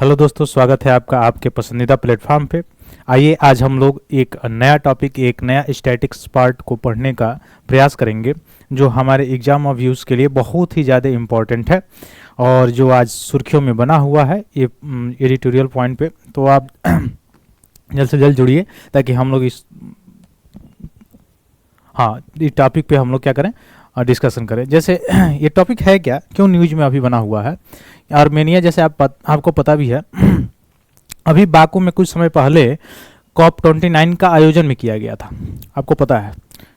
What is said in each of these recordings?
Hello दोस्तों, स्वागत है आपका आपके पसंदीदा प्लेटफॉर्म पे। आइए आज हम लोग एक नया टॉपिक, एक नया स्टैटिक्स पार्ट को पढ़ने का प्रयास करेंगे जो हमारे एग्जाम ऑफ यूज़ के लिए बहुत ही ज़्यादा इम्पोर्टेंट है और जो आज सुर्खियों में बना हुआ है ये एडिटोरियल पॉइंट पे। तो आप जल्द से जल्द जुड़िए ताकि हम लोग इस टॉपिक पे हम लोग क्या करें, डिस्कशन करें। जैसे ये टॉपिक है क्या, क्यों न्यूज में अभी बना हुआ है। आर्मेनिया, जैसे आपको पता भी है, अभी बाकू में कुछ समय पहले COP29 का आयोजन भी किया गया था, आपको पता है,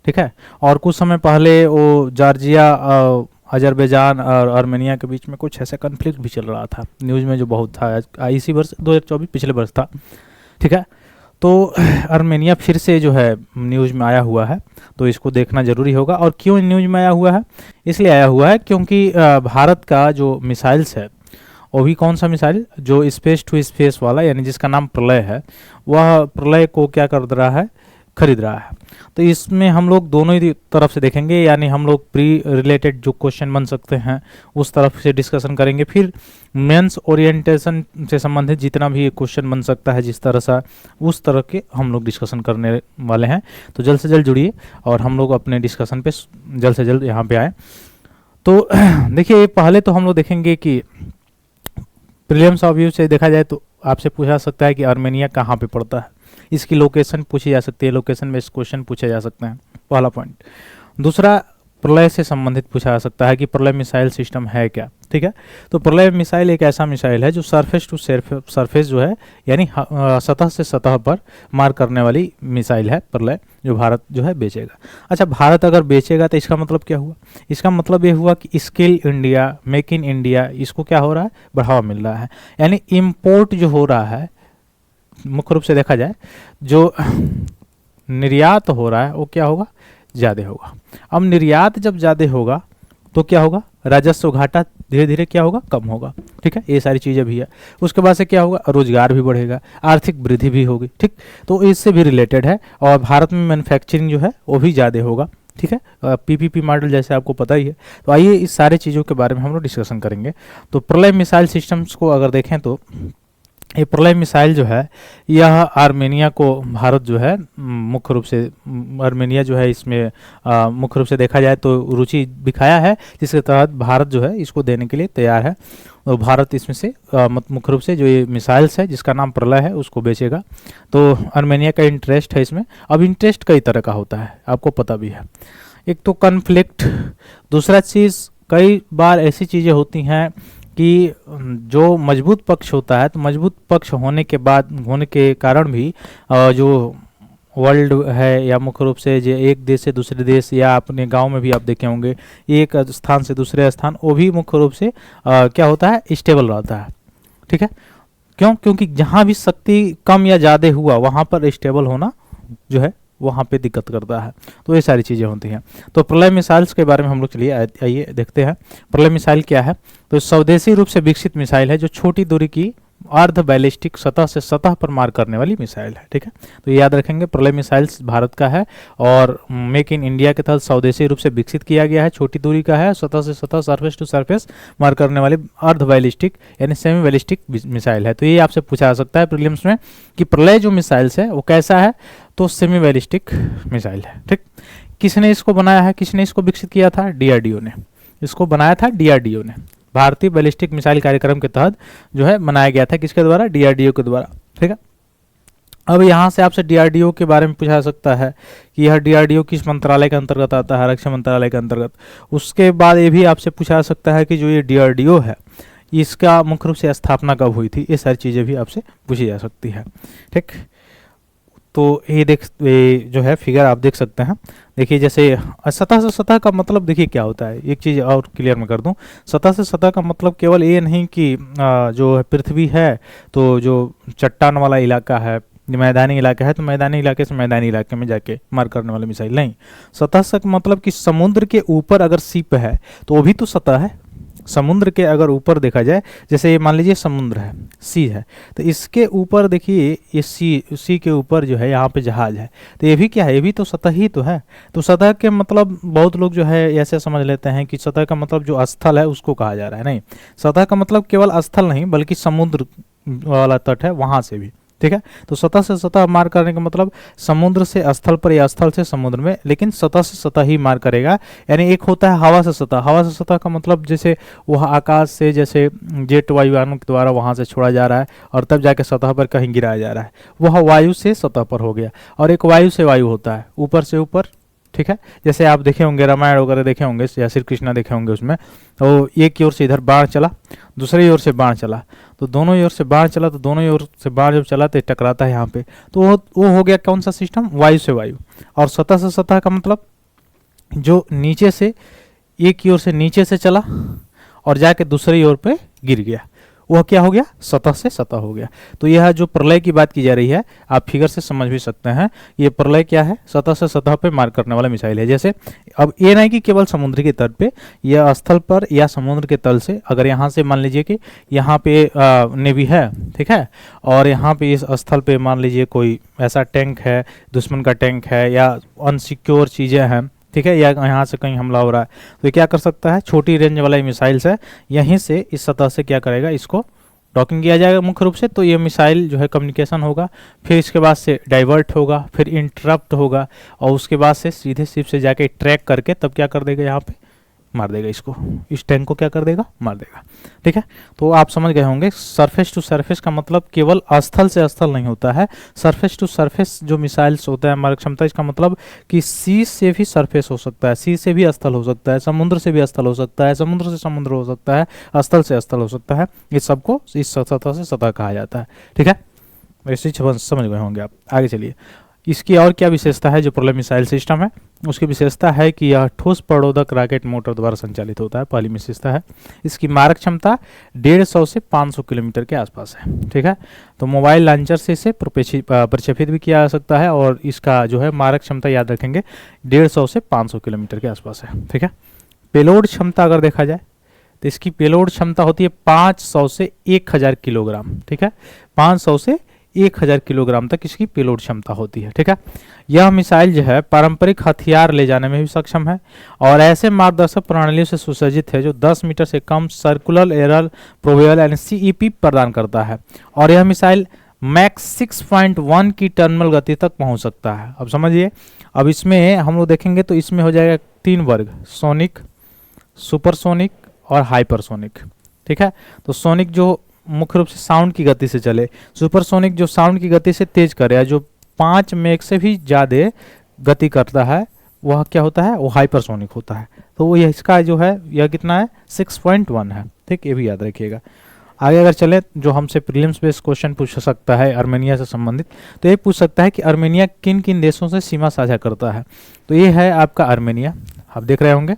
ठीक है। और कुछ समय पहले वो जॉर्जिया, अजरबैजान और आर्मेनिया के बीच में कुछ ऐसा कन्फ्लिक्ट भी चल रहा था, न्यूज़ में जो बहुत था। इसी वर्ष 2024 पिछले वर्ष था, ठीक है। तो आर्मेनिया फिर से जो है न्यूज़ में आया हुआ है, तो इसको देखना ज़रूरी होगा। और क्यों न्यूज़ में आया हुआ है, इसलिए आया हुआ है क्योंकि भारत का जो मिसाइल्स है वो भी कौन सा मिसाइल, जो स्पेस टू स्पेस वाला, यानी जिसका नाम प्रलय है, वह प्रलय को क्या कर रहा है, खरीद रहा है। तो इसमें हम लोग दोनों ही तरफ से देखेंगे, यानी हम लोग प्री रिलेटेड जो क्वेश्चन बन सकते हैं उस तरफ से डिस्कशन करेंगे, फिर मेंस ओरिएंटेशन से संबंधित जितना भी क्वेश्चन बन सकता है जिस तरह से, उस तरह के हम लोग डिस्कशन करने वाले हैं। तो जल्द से जल्द जुड़िए और हम लोग अपने डिस्कशन पे जल्द से जल्द यहाँ पे आए। तो देखिए, पहले तो हम लोग देखेंगे कि प्रीलिम्स ऑफ व्यू से देखा जाए तो आपसे पूछा सकता है कि आर्मेनिया कहाँ पे पड़ता है, इसकी लोकेशन पूछी जा सकती है, लोकेशन बेस्ड क्वेश्चन पूछे जा सकते हैं, पहला पॉइंट। दूसरा, प्रलय से संबंधित पूछा जा सकता है कि प्रलय मिसाइल सिस्टम है क्या, ठीक है। तो प्रलय मिसाइल एक ऐसा मिसाइल है जो सरफेस टू सरफेस जो है, यानी सतह से सतह पर मार करने वाली मिसाइल है प्रलय, जो भारत जो है बेचेगा। अच्छा, भारत अगर बेचेगा तो इसका मतलब क्या हुआ, इसका मतलब ये हुआ कि skill India, make in India, इसको क्या हो रहा है, बढ़ावा मिल रहा है। यानी इम्पोर्ट जो हो रहा है, मुख्य रूप से देखा जाए जो निर्यात हो रहा है वो क्या होगा, ज़्यादा होगा। अब निर्यात जब ज़्यादा होगा तो क्या होगा, राजस्व घाटा धीरे धीरे क्या होगा, कम होगा, ठीक है। ये सारी चीज़ें भी है। उसके बाद से क्या होगा, रोजगार भी बढ़ेगा, आर्थिक वृद्धि भी होगी, ठीक। तो इससे भी रिलेटेड है। और भारत में मैन्युफैक्चरिंग जो है वो भी ज़्यादा होगा, ठीक है। PPP मॉडल जैसे आपको पता ही है। तो आइए इस सारे चीज़ों के बारे में हम लोग डिस्कशन करेंगे। तो प्रलय मिसाइल सिस्टम्स को अगर देखें तो ये प्रलय मिसाइल जो है, यह आर्मेनिया को भारत जो है मुख्य रूप से, आर्मेनिया जो है इसमें मुख्य रूप से देखा जाए तो रुचि दिखाया है, जिसके तहत भारत जो है इसको देने के लिए तैयार है। तो भारत इसमें से मुख्य रूप से जो ये मिसाइल्स है जिसका नाम प्रलय है उसको बेचेगा। तो आर्मेनिया का इंटरेस्ट है इसमें। अब इंटरेस्ट कई तरह का होता है, आपको पता भी है। एक तो कन्फ्लिक्ट, दूसरा चीज़ कई बार ऐसी चीज़ें होती हैं कि जो मजबूत पक्ष होता है, तो मजबूत पक्ष होने के कारण भी जो वर्ल्ड है, या मुख्य रूप से जो एक देश से दूसरे देश, या अपने गांव में भी आप देखे होंगे एक स्थान से दूसरे स्थान, वो भी मुख्य रूप से क्या होता है, स्टेबल रहता है, ठीक है। क्यों, क्योंकि जहाँ भी शक्ति कम या ज़्यादा हुआ वहाँ पर स्टेबल होना जो है वहाँ पे दिक्कत करता है। तो ये सारी चीज़ें होती हैं। तो प्रलय मिसाइल्स के बारे में हम लोग चलिए आइए देखते हैं। प्रलय मिसाइल क्या है, तो स्वदेशी रूप से विकसित मिसाइल है जो छोटी दूरी की अर्ध बैलिस्टिक सतह से सतह पर मार करने वाली मिसाइल है, ठीक है। तो याद रखेंगे, प्रलय मिसाइल्स भारत का है और मेक इन इंडिया के तहत स्वदेशी रूप से विकसित किया गया है, छोटी दूरी का है, सतह से सतह, सरफेस टू सरफेस मार करने वाली अर्ध बैलिस्टिक यानी सेमी बैलिस्टिक मिसाइल है। तो ये आपसे पूछा जा सकता है प्रीलिम्स में कि प्रलय जो मिसाइल्स है वो कैसा है, तो सेमी बैलिस्टिक मिसाइल है, ठीक। किसने इसको बनाया है, किसने इसको विकसित किया था, DRDO ने इसको बनाया था, DRDO ने, भारतीय बैलिस्टिक मिसाइल कार्यक्रम के तहत जो है बनाया गया था, किसके द्वारा, DRDO के द्वारा, ठीक है। अब यहाँ से आपसे DRDO के बारे में पूछा जा सकता है कि यह DRDO किस मंत्रालय के अंतर्गत आता है, रक्षा मंत्रालय के अंतर्गत। उसके बाद ये भी आपसे पूछा जा सकता है कि जो ये DRDO है इसका मुख्य रूप से स्थापना कब हुई थी, ये सारी चीज़ें भी आपसे पूछी जा सकती है, ठीक। तो ये जो है फिगर आप देख सकते हैं। देखिए, जैसे सतह से सतह का मतलब देखिए क्या होता है, एक चीज़ और क्लियर मैं कर दूं। सतह से सतह का मतलब केवल ये नहीं कि जो पृथ्वी है तो जो चट्टान वाला इलाका है, मैदानी इलाका है, तो मैदानी इलाके से मैदानी इलाके में जाके मार करने वाली मिसाइल नहीं। सतह से मतलब कि समुद्र के ऊपर अगर शिप है तो वो भी तो सतह है। समुद्र के अगर ऊपर देखा जाए, जैसे ये मान लीजिए समुद्र है, सी है, तो इसके ऊपर देखिए ये सी के ऊपर जो है यहाँ पे जहाज है, तो ये भी क्या है, ये भी तो सतह ही तो है। तो सतह के मतलब बहुत लोग जो है ऐसे समझ लेते हैं कि सतह का मतलब जो स्थल है उसको कहा जा रहा है, नहीं। सतह का मतलब केवल स्थल नहीं बल्कि समुद्र वाला तट है वहां से भी, ठीक है। तो सतह से सतह मार करने का मतलब समुद्र से स्थल पर या स्थल से समुद्र में, लेकिन सतह से सतह ही मार करेगा। यानी एक होता है हवा से सतह, हवा से सतह का मतलब जैसे वह आकाश से जैसे जेट वायुयानों के द्वारा वहां से छोड़ा जा रहा है और तब जाके सतह पर कहीं गिराया जा रहा है, वह वायु से सतह पर हो गया। और एक वायु से वायु होता है, ऊपर से ऊपर, ठीक है। जैसे आप देखे होंगे रामायण वगैरह देखे होंगे या श्री कृष्णा देखे होंगे, उसमें तो एक की ओर से इधर बाण चला, दूसरी ओर से बाण चला, तो दोनों ओर से बाण चला, तो दोनों ओर से बाण जब चला तो टकराता है यहाँ पे, तो वो हो गया कौन सा सिस्टम, वायु से वायु। और सतह से सतह का मतलब जो नीचे से, एक की ओर से नीचे से चला और जाके दूसरी ओर पे गिर गया, वह क्या हो गया, सतह से सतह हो गया। तो यह जो प्रलय की बात की जा रही है, आप फिगर से समझ भी सकते हैं, ये प्रलय क्या है, सतह से सतह पे मार करने वाला मिसाइल है। जैसे अब ये नहीं कि केवल समुद्र के तट पे या स्थल पर या समुद्र के तल से, अगर यहाँ से मान लीजिए कि यहाँ पे नेवी है, ठीक है, और यहाँ पे इस स्थल पे मान लीजिए कोई ऐसा टैंक है, दुश्मन का टैंक है या अनसिक्योर चीज़ें हैं, ठीक है, या यहाँ से कहीं हमला हो रहा है, तो ये क्या कर सकता है, छोटी रेंज वाला मिसाइल से यहीं से इस सतह से क्या करेगा, इसको डॉकिंग किया जाएगा मुख्य रूप से। तो ये मिसाइल जो है कम्युनिकेशन होगा, फिर इसके बाद से डाइवर्ट होगा, फिर इंटरप्ट होगा, और उसके बाद से सीधे शिप से जाके ट्रैक करके तब क्या कर देगा, यहाँ पे मार देगा इसको, इस टैंक को क्या कर देगा, मार देगा, ठीक है। तो आप समझ गए होंगे, सरफेस टू सरफेस का मतलब केवल स्थल से स्थल नहीं होता है, सरफेस टू सरफेस जो मिसाइल्स होता है मारक क्षमता, इसका मतलब कि सी से भी सरफेस हो सकता है, सी से भी स्थल हो सकता है, समुद्र से भी स्थल हो सकता है, समुद्र से समुद्र हो सकता है, स्थल से स्थल हो सकता है, इस सबको इस सतह से सतह कहा जाता है, ठीक है। ऐसे समझ गए होंगे आप। आगे चलिए, इसकी और क्या विशेषता है, जो प्रलय मिसाइल सिस्टम है उसकी विशेषता है कि यह ठोस प्ररोधक रॉकेट मोटर द्वारा संचालित होता है, पहली विशेषता है। इसकी मारक क्षमता 150 से 500 किलोमीटर के आसपास है, ठीक है। तो मोबाइल लॉन्चर से इसे प्रक्षेपित भी किया जा सकता है, और इसका जो है मारक क्षमता याद रखेंगे 150 से 500 किलोमीटर के आसपास है, ठीक है। पेलोड क्षमता अगर देखा जाए तो इसकी पेलोड क्षमता होती है 500 से 1000 किलोग्राम, ठीक है, 500 से 1000 किलोग्राम तक इसकी पेलोड क्षमता होती है, ठीक है। यह मिसाइल जो है पारंपरिक हथियार ले जाने में भी सक्षम है और ऐसे मार्गदर्शक प्रणालियों से सुसज्जित है जो 10 मीटर से कम सर्कुलर एरर प्रोबेबल यानी सीईपी प्रदान करता है, और यह मिसाइल मैक्स 6.1 की टर्मिनल गति तक पहुंच सकता है। अब समझिए, अब इसमें हम लोग देखेंगे तो इसमें हो जाएगा 3 वर्ग, सोनिक, सुपरसोनिक और हाइपरसोनिक, ठीक है। तो सोनिक जो मुख्य रूप से साउंड की गति से चले, सुपरसोनिक जो साउंड की गति से तेज करे या जो 5 मेग से भी ज़्यादा गति करता है, वह क्या होता है, वो हाइपरसोनिक होता है। तो वो इसका जो है यह कितना है, 6.1 है, ठीक, ये भी याद रखिएगा। आगे अगर चले, जो हमसे प्रीलिम्स बेस्ड क्वेश्चन पूछ सकता है आर्मेनिया से संबंधित, तो ये पूछ सकता है कि आर्मेनिया किन किन देशों से सीमा साझा करता है। तो ये है आपका आर्मेनिया, आप देख रहे होंगे।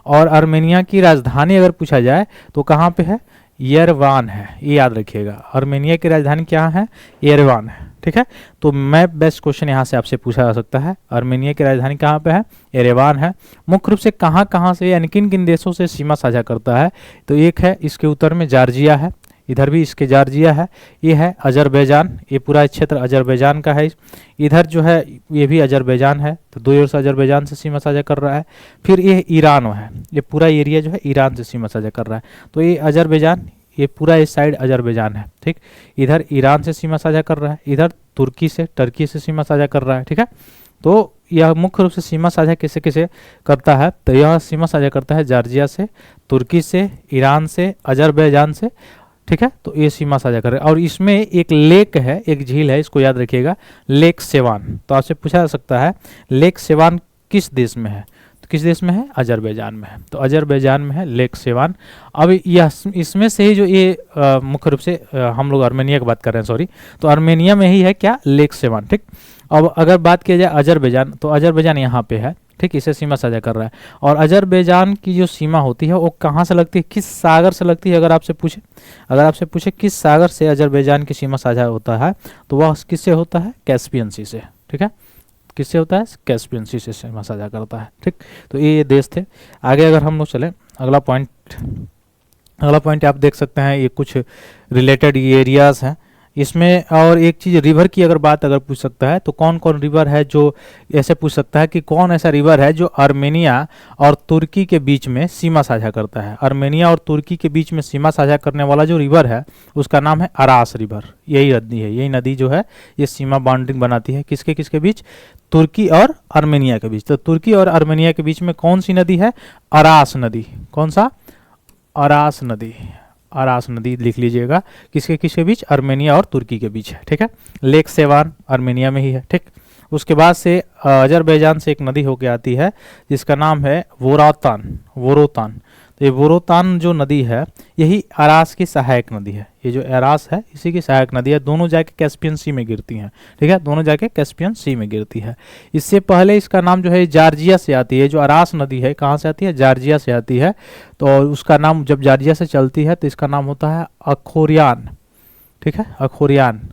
और आर्मेनिया की राजधानी अगर पूछा जाए तो कहाँ पे है, येरेवान है, ये याद रखिएगा। आर्मेनिया की राजधानी क्या है, येरेवान है, ठीक है। तो मैप बेस्ट क्वेश्चन यहाँ से आपसे पूछा जा सकता है, आर्मेनिया की राजधानी कहाँ पे है, येरेवान है। मुख्य रूप से कहाँ कहाँ से यानी किन किन देशों से सीमा साझा करता है, तो एक है इसके उत्तर में जॉर्जिया है, इधर भी इसके जॉर्जिया है, ये है अजरबैजान, ये पूरा क्षेत्र अजरबैजान का है। इधर जो है ये भी अजरबैजान है, तो 2 ओर से अजरबैजान से सीमा साझा कर रहा है। फिर ये ईरान है, ये पूरा एरिया जो है ईरान से सीमा साझा कर रहा है। तो ये अजरबैजान, ये पूरा इस साइड अजरबैजान है, ठीक। इधर ईरान से सीमा साझा कर रहा है, इधर टर्की से सीमा साझा कर रहा है, ठीक है। तो यह मुख्य रूप से सीमा साझा किसे किसे करता है, तो यह सीमा साझा करता है जॉर्जिया से, तुर्की से, ईरान से, अजरबैजान से, ठीक है। तो ये सीमा साझा कर रहे हैं। और इसमें एक लेक है, एक झील है, इसको याद रखिएगा, लेक सेवान। तो आपसे पूछा जा सकता है लेक सेवान किस देश में है, तो किस देश में है, अजरबैजान में है। तो अजरबैजान में है लेक सेवान। अब यह इसमें से ही जो ये मुख्य रूप से हम लोग आर्मेनिया की बात कर रहे हैं, सॉरी, तो आर्मेनिया में ही है क्या, लेक सेवान, ठीक। अब अगर बात किया जाए अजरबैजान, तो अजरबैजान यहाँ पे है, ठीक, इसे सीमा साझा कर रहा है। और अजरबैजान की जो सीमा होती है वो कहाँ से लगती है, किस सागर से लगती है, अगर आपसे पूछे किस सागर से अजरबैजान की सीमा साझा होता है, तो वह किससे होता है, कैस्पियन सी से, ठीक है, किससे होता है, कैस्पियन सी से सीमा साझा करता है, ठीक। तो ये देश थे। आगे अगर हम लोग चले, अगला पॉइंट आप देख सकते हैं, ये कुछ रिलेटेड एरियाज हैं, इसमें और एक चीज़ रिवर की अगर बात अगर पूछ सकता है तो कौन कौन रिवर है, जो ऐसे पूछ सकता है कि कौन ऐसा रिवर है जो आर्मेनिया और तुर्की के बीच में सीमा साझा करता है। आर्मेनिया और तुर्की के बीच में सीमा साझा करने वाला जो रिवर है उसका नाम है अरास रिवर। यही नदी है, यही नदी जो है ये सीमा बाउंड्रिंग बनाती है किसके किसके बीच, तुर्की और आर्मेनिया के बीच। तो तुर्की और आर्मेनिया के बीच में कौन सी नदी है, अरास नदी। कौन सा, अरास नदी। अरास नदी लिख लीजिएगा, किसके किसके बीच, आर्मेनिया और तुर्की के बीच है, ठीक है। लेक सेवान आर्मेनिया में ही है, ठीक। उसके बाद से अजरबैजान से एक नदी होके आती है जिसका नाम है वोरोतान। वोरोतान, तो ये वोरोतान जो नदी है यही अरास की सहायक नदी है। ये जो अरास है इसी की सहायक नदी है, दोनों जाके कैस्पियन सी में गिरती हैं, ठीक है, दोनों जाके कैस्पियन सी में गिरती है। इससे पहले इसका नाम जो है जॉर्जिया से आती है। जो अरास नदी है कहाँ से आती है, जॉर्जिया से आती है। तो उसका नाम जब जॉर्जिया से चलती है तो इसका नाम होता है अखोरियान, ठीक है, अखोरियान।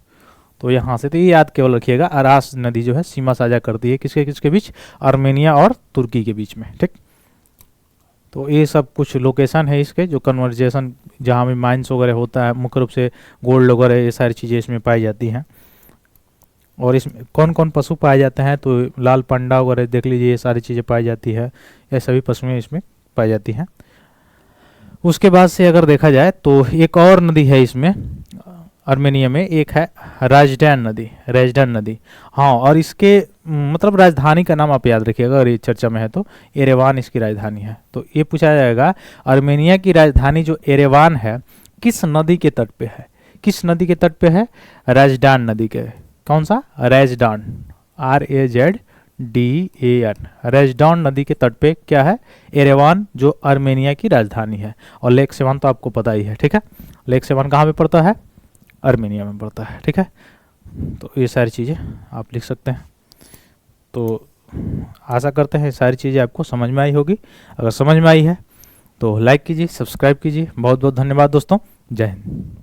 तो यहाँ से तो ये याद केवल रखिएगा, अरास नदी जो है सीमा साझा करती है किसके किसके बीच, आर्मेनिया और तुर्की के बीच में, ठीक। तो ये सब कुछ लोकेशन है इसके, जो कन्वर्जेशन जहाँ भी माइंस वगैरह होता है, मुख्य रूप से गोल्ड वगैरह ये सारी चीज़ें इसमें पाई जाती हैं। और इसमें कौन कौन पशु पाए जाते हैं, तो लाल पंडा वगैरह देख लीजिए, ये सारी चीज़ें पाई जाती है, ये सभी पशुएं इसमें पाई जाती हैं। उसके बाद से अगर देखा जाए तो एक और नदी है इसमें आर्मेनिया में, एक है राजडान नदी। राजडान नदी, हाँ, और इसके मतलब राजधानी का नाम आप याद रखिएगा, अगर ये चर्चा में है तो एरेवान इसकी राजधानी है। तो ये पूछा जाएगा आर्मेनिया की राजधानी जो एरेवान है किस नदी के तट पे है, किस नदी के तट पे है, राजडान नदी के। कौन सा, राजडान, RAZDAN, राजडान नदी के तट पे क्या है, एरेवान, जो आर्मेनिया की राजधानी है। और लेक सेवान तो आपको पता ही है, ठीक है, लेक सेवान कहाँ पे पड़ता है, आर्मेनिया में पड़ता है, ठीक है। तो ये सारी चीज़ें आप लिख सकते हैं। तो आशा करते हैं सारी चीज़ें आपको समझ में आई होगी। अगर समझ में आई है तो लाइक कीजिए, सब्सक्राइब कीजिए। बहुत बहुत धन्यवाद दोस्तों, जय हिंद।